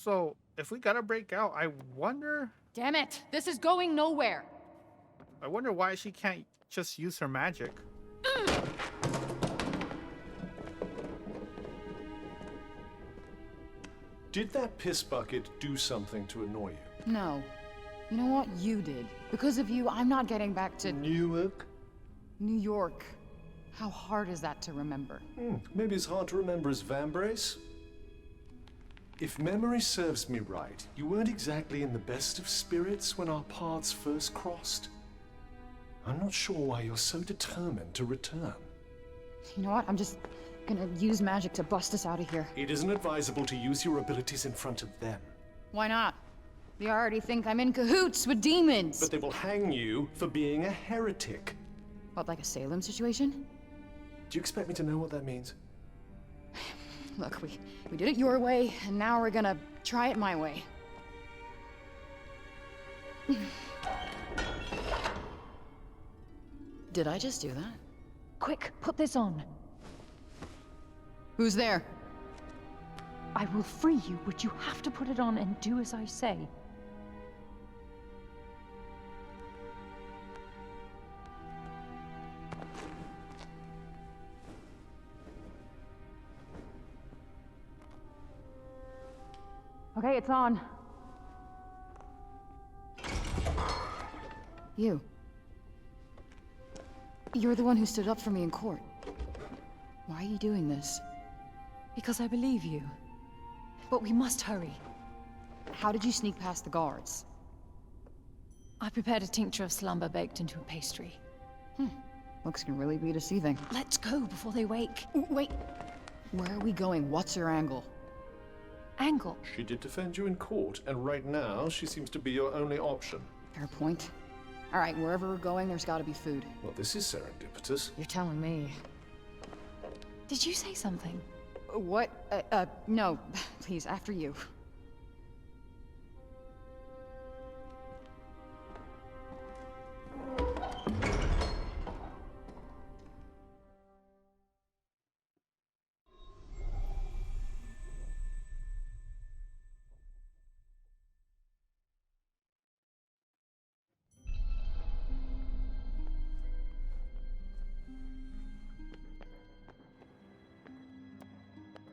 So, if we gotta break out, wonder... Damn it! This is going nowhere! I wonder why she can't just use her magic. Did that piss bucket do something to annoy you? No. You know what? You did. Because of you, I'm not getting back to... Newark? New York. How hard is that to remember? Maybe as hard to remember as Vambrace? If memory serves me right, you weren't exactly in the best of spirits when our paths first crossed. I'm not sure why you're so determined to return. You know what? I'm just gonna use magic to bust us out of here. It isn't advisable to use your abilities in front of them. Why not? They already think I'm in cahoots with demons! But they will hang you for being a heretic. What, like a Salem situation? Do you expect me to know what that means? Look, we did it your way, and now we're gonna try it my way. Did I just do that? Quick, put this on. Who's there? I will free you, but you have to put it on and do as I say. Okay, it's on. You. You're the one who stood up for me in court. Why are you doing this? Because I believe you. But we must hurry. How did you sneak past the guards? I prepared a tincture of slumber baked into a pastry. Looks can really be deceiving. Let's go before they wake. Wait. Where are we going? What's your angle? Angle? She did defend you in court, and right now she seems to be your only option. Fair point. All right, wherever we're going, there's got to be food. Well, this is serendipitous. You're telling me. Did you say something? What? No. Please, after you.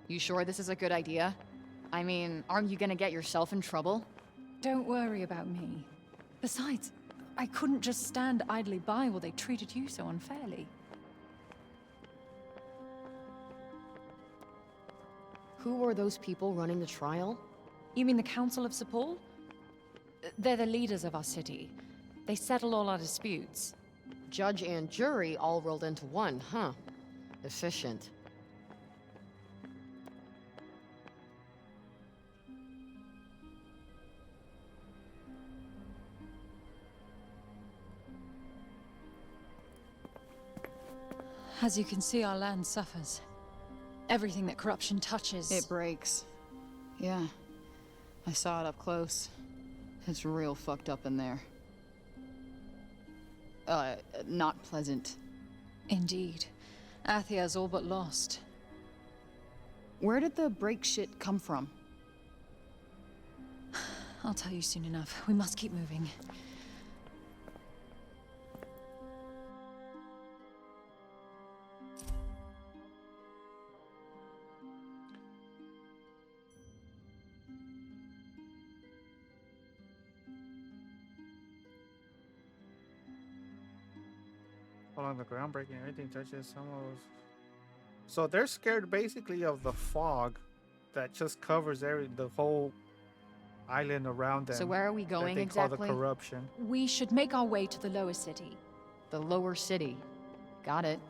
You sure this is a good idea? I mean, aren't you gonna get yourself in trouble? Don't worry about me. Besides, I couldn't just stand idly by while they treated you so unfairly. Who are those people running the trial? You mean the Council of Sepul? They're the leaders of our city. They settle all our disputes. Judge and jury all rolled into one, huh? Efficient. As you can see, our land suffers. Everything that corruption touches... It breaks. Yeah. I saw it up close. It's real fucked up in there. Not pleasant. Indeed. Athia's all but lost. Where did the break shit come from? I'll tell you soon enough. We must keep moving. Along the ground breaking, everything touches some of those. So they're scared basically of the fog that just covers the whole island around them. So where are we going that they exactly? call the corruption. We should make our way to the lower city. The lower city. Got it.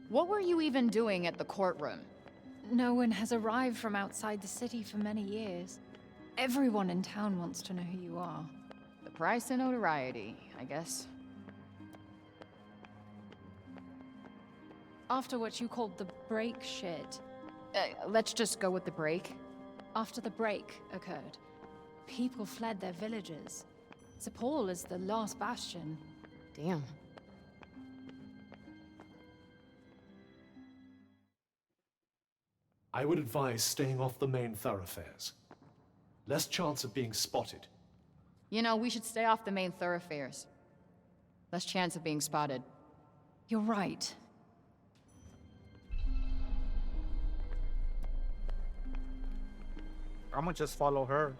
What were you even doing at the courtroom? No one has arrived from outside the city for many years. Everyone in town wants to know who you are. The price of notoriety, I guess. After what you called the break shit. Let's just go with the break. After the break occurred, people fled their villages. Sepul is the last bastion. Damn. I would advise staying off the main thoroughfares. Less chance of being spotted. You know, we should stay off the main thoroughfares. Less chance of being spotted. You're right. I'm gonna just follow her.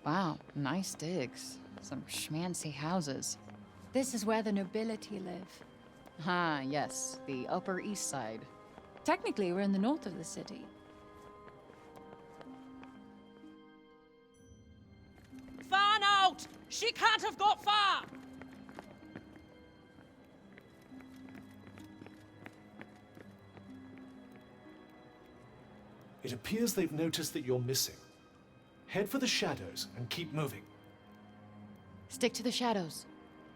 Wow, nice digs. Some schmancy houses. This is where the nobility live. Ah, yes, the Upper East Side. Technically, we're in the north of the city. Fan out! She can't have got far! It appears they've noticed that you're missing. Head for the shadows and keep moving. Stick to the shadows.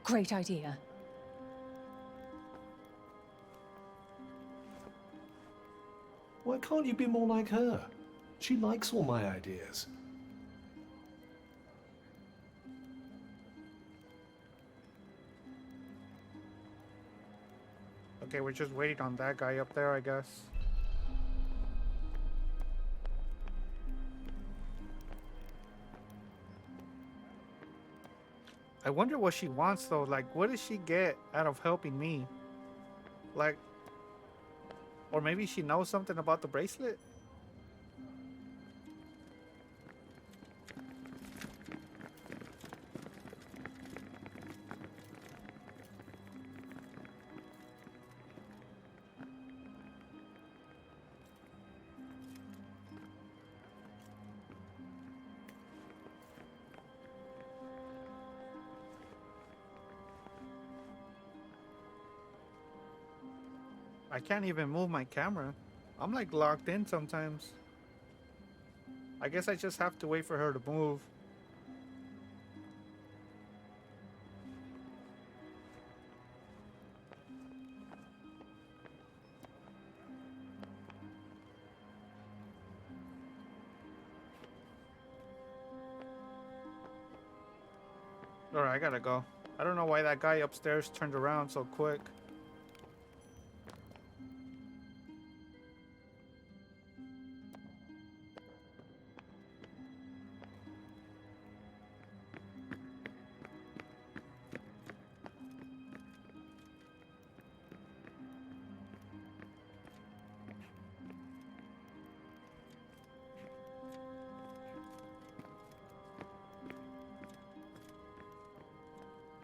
Great idea. Why can't you be more like her? She likes all my ideas. Okay, we're just waiting on that guy up there, I guess. I wonder what she wants though. Like, what does she get out of helping me? Like, or maybe she knows something about the bracelet? I can't even move my camera. I'm like locked in sometimes. I guess I just have to wait for her to move. Alright, I gotta go. I don't know why that guy upstairs turned around so quick.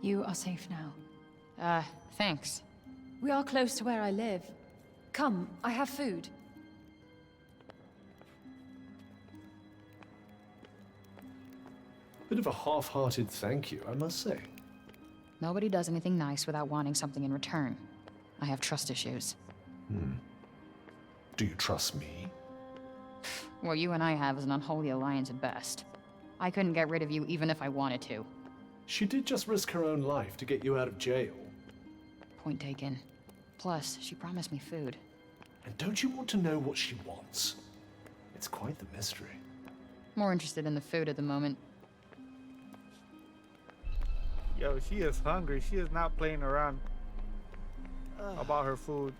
You are safe now. Thanks. We are close to where I live. Come, I have food. Bit of a half-hearted thank you, I must say. Nobody does anything nice without wanting something in return. I have trust issues. Do you trust me? What you and I have is an unholy alliance at best. I couldn't get rid of you even if I wanted to. She did just risk her own life to get you out of jail. Point taken. Plus, she promised me food. And don't you want to know what she wants? It's quite the mystery. More interested in the food at the moment. Yo, she is hungry. She is not playing around about her food.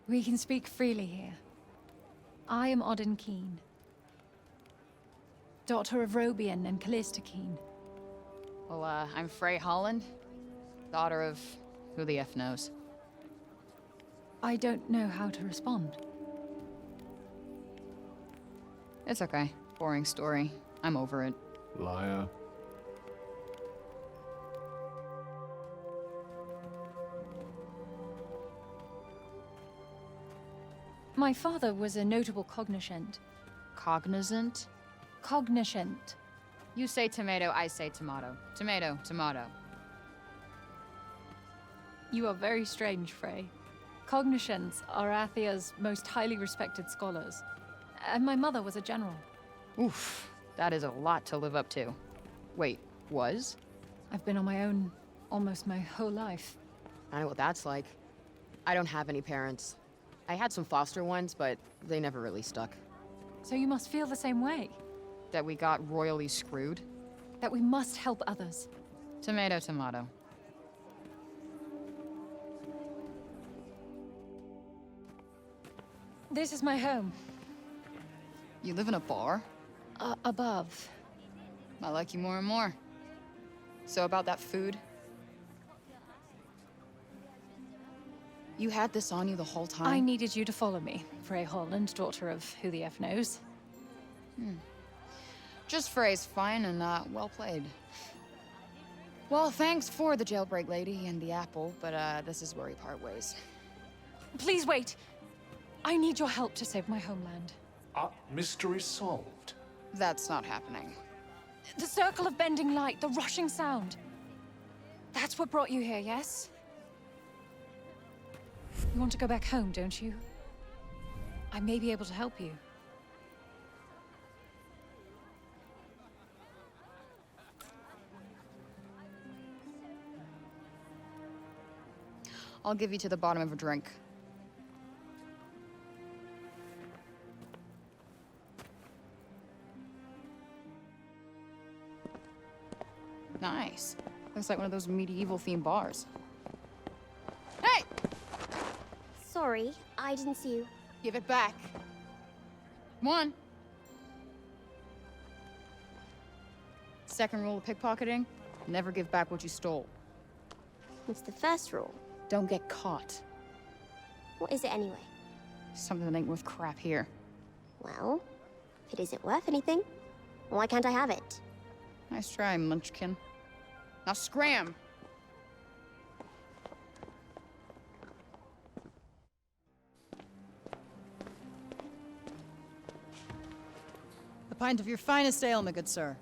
We can speak freely here. I am Odin Keen, daughter of Robian and Callista Keen. Well, I'm Frey Holland, daughter of who the F knows. I don't know how to respond. It's okay. Boring story. I'm over it. Liar. My father was a notable cognoscent. Cognizant? Cognoscent. You say tomato, I say tomato. Tomato, tomato. You are very strange, Frey. Cognoscents are Athia's most highly respected scholars. And my mother was a general. Oof, that is a lot to live up to. Wait, was? I've been on my own almost my whole life. I know what that's like. I don't have any parents. I had some foster ones, but they never really stuck. So you must feel the same way. That we got royally screwed? That we must help others. Tomato, tomato. This is my home. You live in a bar? Above. I like you more and more. So about that food? You had this on you the whole time? I needed you to follow me, Frey Holland, daughter of who the F knows. Just phrase fine and well played. Well, thanks for the jailbreak lady and the apple, but this is where we part ways. Please wait. I need your help to save my homeland. Mystery solved. That's not happening. The circle of bending light, the rushing sound. That's what brought you here, yes? You want to go back home, don't you? I may be able to help you. I'll give you to the bottom of a drink. Nice. Looks like one of those medieval-themed bars. Hey! Sorry, I didn't see you. Give it back. Come on. Second rule of pickpocketing, never give back what you stole. What's the first rule? Don't get caught. What is it anyway? Something that ain't worth crap here. Well, if it isn't worth anything, why can't I have it? Nice try, Munchkin. Now scram! A pint of your finest ale, my good sir.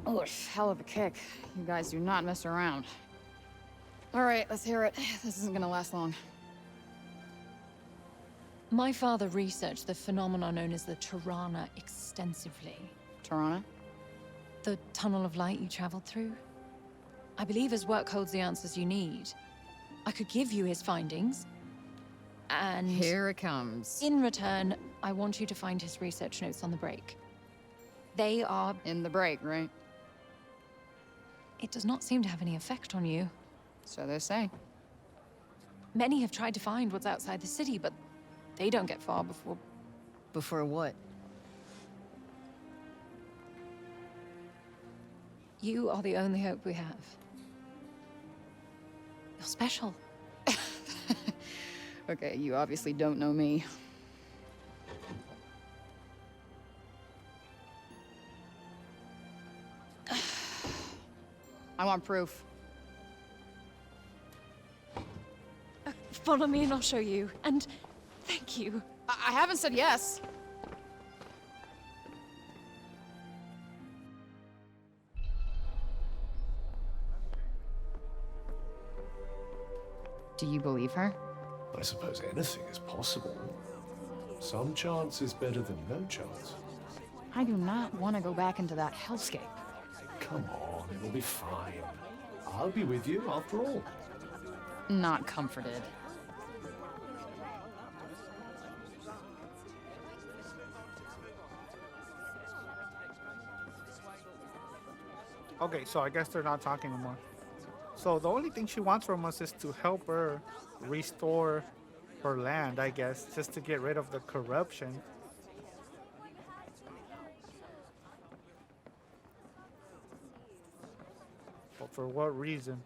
Oh, hell of a kick. You guys do not mess around. All right, let's hear it. This isn't gonna last long. My father researched the phenomenon known as the Tirana extensively. Tirana? The tunnel of light you traveled through. I believe his work holds the answers you need. I could give you his findings, and Here it comes. in return, I want you to find his research notes on the break. They are... In the break, right? It does not seem to have any effect on you. So they say. Many have tried to find what's outside the city, but they don't get far before... Before what? You are the only hope we have. You're special. Okay, you obviously don't know me. I want proof. Follow me and I'll show you. And thank you. I haven't said yes. Do you believe her? I suppose anything is possible. Some chance is better than no chance. I do not want to go back into that hellscape. Come on, it'll be fine. I'll be with you after all. Not comforted. Okay, so I guess they're not talking anymore. So the only thing she wants from us is to help her restore her land, I guess, just to get rid of the corruption. But for what reason?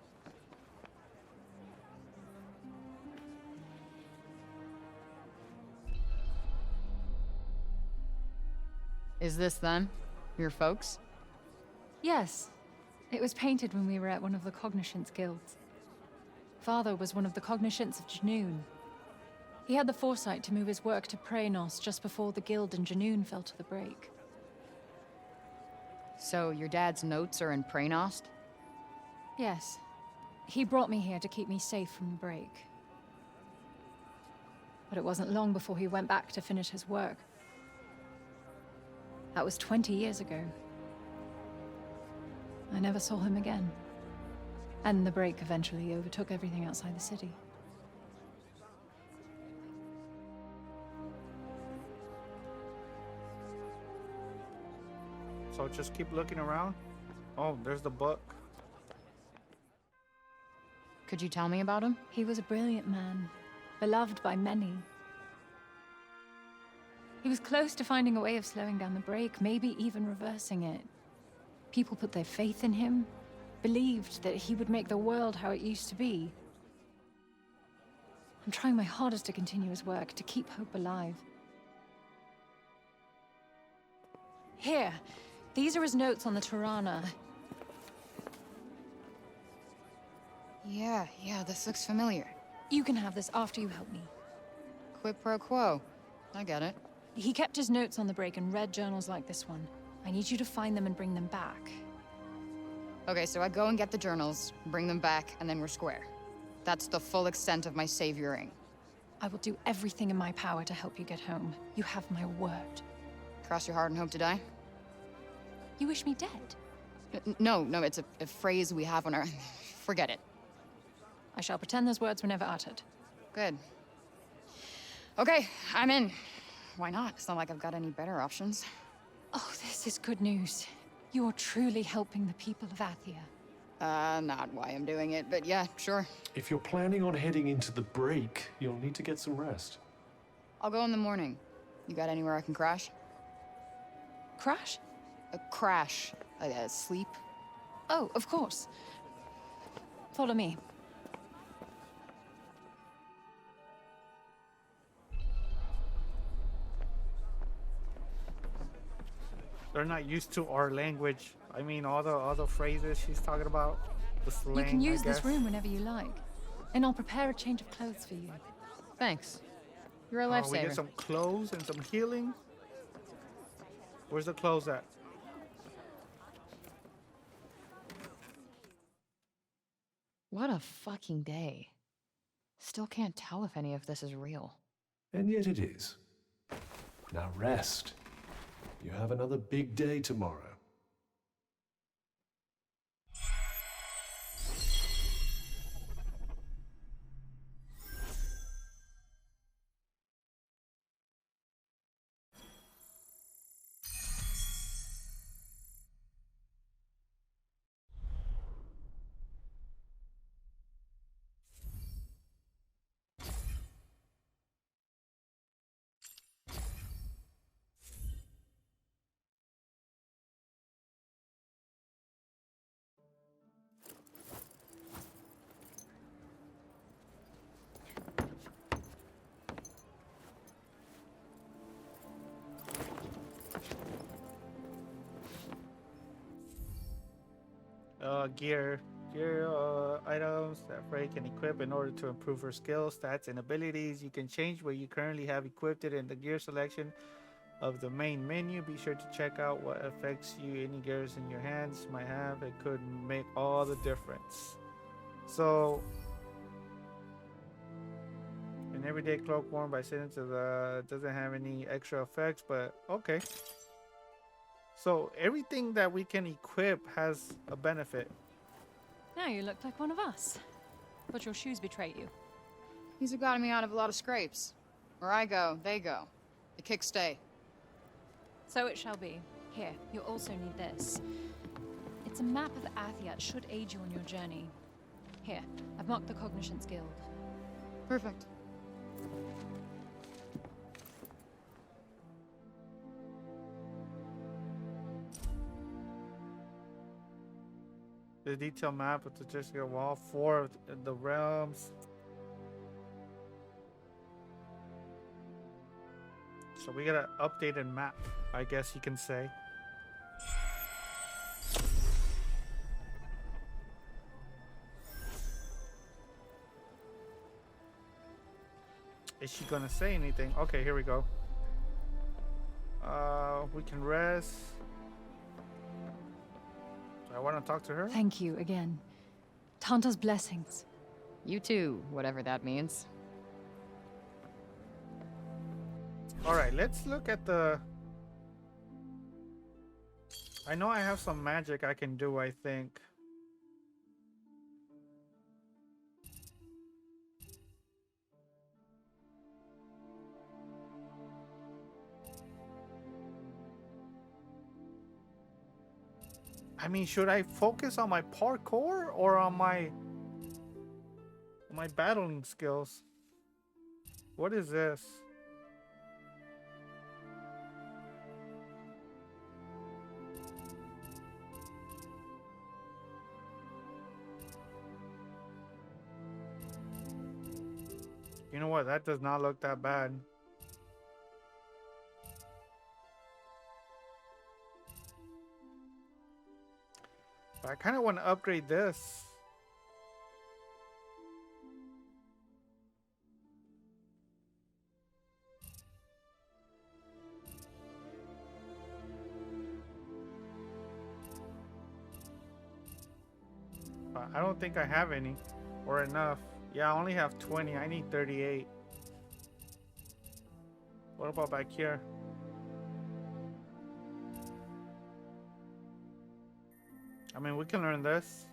Is this them? Your folks? Yes. It was painted when we were at one of the Cognoscence guilds. Father was one of the Cognoscence of Janoon. He had the foresight to move his work to Praenos just before the guild in Janoon fell to the break. So your dad's notes are in Praenost? Yes. He brought me here to keep me safe from the break. But it wasn't long before he went back to finish his work. That was 20 years ago. I never saw him again. And the break eventually overtook everything outside the city. So just keep looking around. Oh, there's the book. Could you tell me about him? He was a brilliant man, beloved by many. He was close to finding a way of slowing down the break, maybe even reversing it. People put their faith in him, believed that he would make the world how it used to be. I'm trying my hardest to continue his work, to keep hope alive. Here, these are his notes on the Tirana. Yeah, this looks familiar. You can have this after you help me. Quid pro quo. I get it. He kept his notes on the break and read journals like this one. I need you to find them and bring them back. Okay, so I go and get the journals, bring them back, and then we're square. That's the full extent of my savioring. I will do everything in my power to help you get home. You have my word. Cross your heart and hope to die? You wish me dead? No, it's a phrase we have on our... Forget it. I shall pretend those words were never uttered. Good. Okay, I'm in. Why not? It's not like I've got any better options. Oh, this is good news. You're truly helping the people of Athia. Not why I'm doing it, but yeah, sure. If you're planning on heading into the break, you'll need to get some rest. I'll go in the morning. You got anywhere I can crash? Crash? Crash. Sleep. Oh, of course. Follow me. They're not used to our language. I mean, all the phrases she's talking about, the slang. You can use I this guess. room whenever you like. And I'll prepare a change of clothes for you. Thanks. You're a Oh, we lifesaver. get some clothes and some healing. Where's the clothes at? What a fucking day. Still can't tell if any of this is real. And yet it is. Now rest. You have another big day tomorrow. Gear items that Frey can equip in order to improve her skills, stats, and abilities. You can change what you currently have equipped it in the gear selection of the main menu. Be sure to check out what affects you. Any gears in your hands might have. It could make all the difference. So, an everyday cloak worn by citizens doesn't have any extra effects, but okay. So everything that we can equip has a benefit. Now you look like one of us. But your shoes betray you. These have gotten me out of a lot of scrapes. Where I go, they go. The kicks stay. So it shall be. Here, you also need this. It's a map of Athia. It should aid you on your journey. Here, I've marked the Cognitions Guild. Perfect. The detailed map of the Jessica Wall, 4 of the realms. So we got an updated map, I guess you can say. Is she gonna say anything? Okay, here we go. We can rest. Do I want to talk to her? Thank you again. Tanta's blessings. You too, whatever that means. All right, let's look at the... I know I have some magic I can do, I think. I mean, should I focus on my parkour or on my battling skills? What is this? You know what? That does not look that bad. But I kind of want to upgrade this. But I don't think I have any or enough. Yeah, I only have 20. I need 38. What about back here? I mean, we can learn this.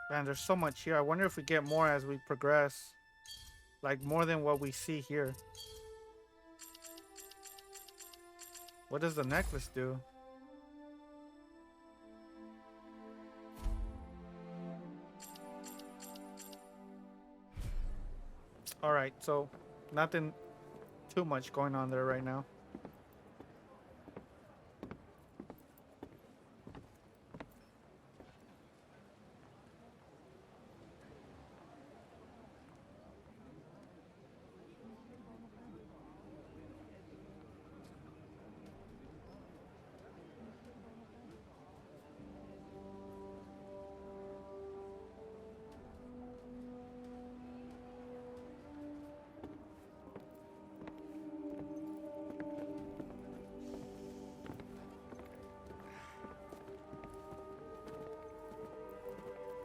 Man, there's so much here. I wonder if we get more as we progress. Like more than what we see here. What does the necklace do? Alright, so nothing too much going on there right now.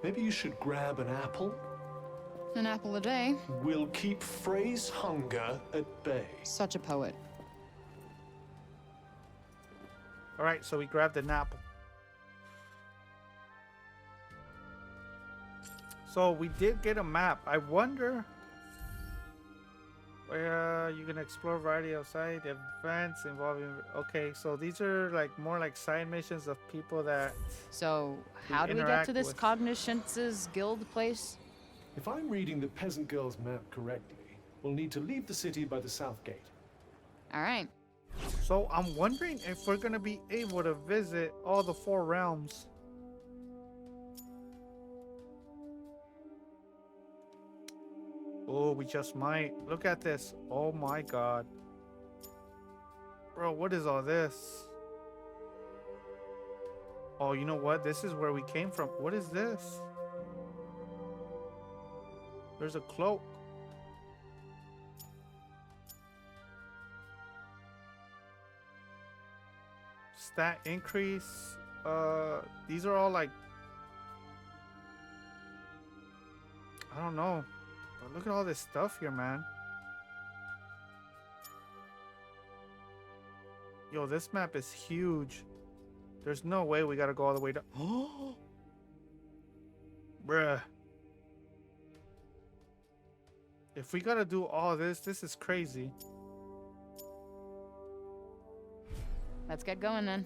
Maybe you should grab an apple. An apple a day. We'll keep Frey's hunger at bay. Such a poet. Alright, so we grabbed an apple. So we did get a map. I wonder where you can explore a variety of side events involving. Okay, so these are like more like side missions of people that. So, how do we get interact to this with. Cognoscence's guild place? If I'm reading the peasant girl's map correctly, we'll need to leave the city by the south gate. All right. So I'm wondering if we're gonna be able to visit all the 4 realms. Oh, we just might. Look at this. Oh my god. Bro, what is all this? Oh, you know what? This is where we came from. What is this? There's a cloak. Stat increase. These are all like, I don't know. But look at all this stuff here, man. Yo, this map is huge. There's no way we gotta go all the way down. Oh, bruh. If we gotta do all this is crazy. Let's get going then.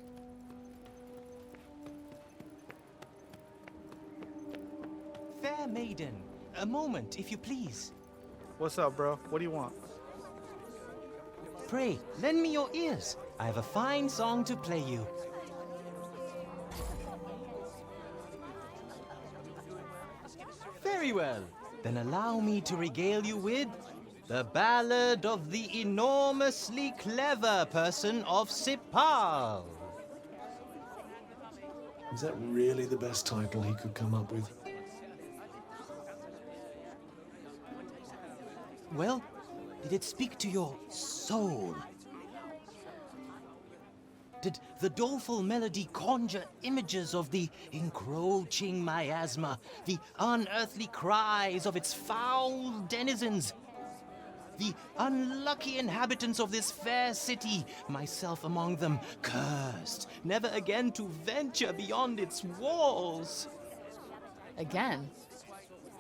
Fair maiden, a moment, if you please. What's up, bro? What do you want? Pray, lend me your ears. I have a fine song to play you. Very well. Then allow me to regale you with the ballad of the enormously clever person of Sipal. Is that really the best title he could come up with? Well, did it speak to your soul? Did the doleful melody conjure images of the encroaching miasma, the unearthly cries of its foul denizens, the unlucky inhabitants of this fair city, myself among them, cursed, never again to venture beyond its walls? Again?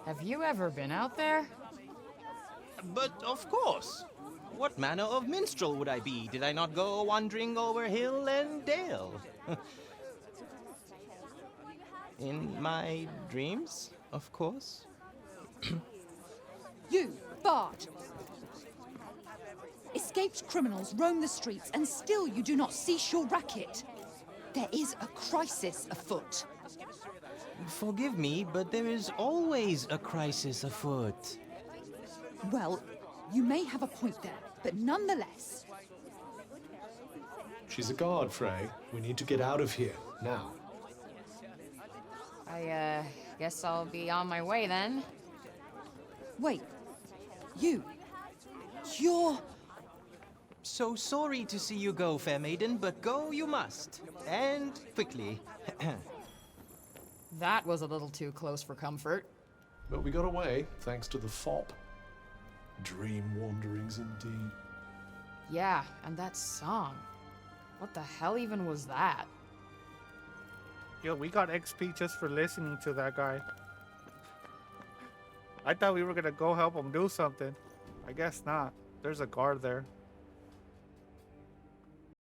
Have you ever been out there? But of course. What manner of minstrel would I be did I not go wandering over hill and dale? In my dreams, of course. You, Bard! Escaped criminals roam the streets, and still you do not cease your racket. There is a crisis afoot. Forgive me, but there is always a crisis afoot. Well, you may have a point there, but nonetheless. She's a guard, Frey. We need to get out of here, now. I, guess I'll be on my way then. Wait. You're... So sorry to see you go, fair maiden, but go you must. And quickly. That was a little too close for comfort. But we got away, thanks to the fop. Dream wanderings indeed. Yeah, and that song. What the hell even was that? Yo, we got XP just for listening to that guy. I thought we were gonna go help him do something. I guess not. There's a guard there.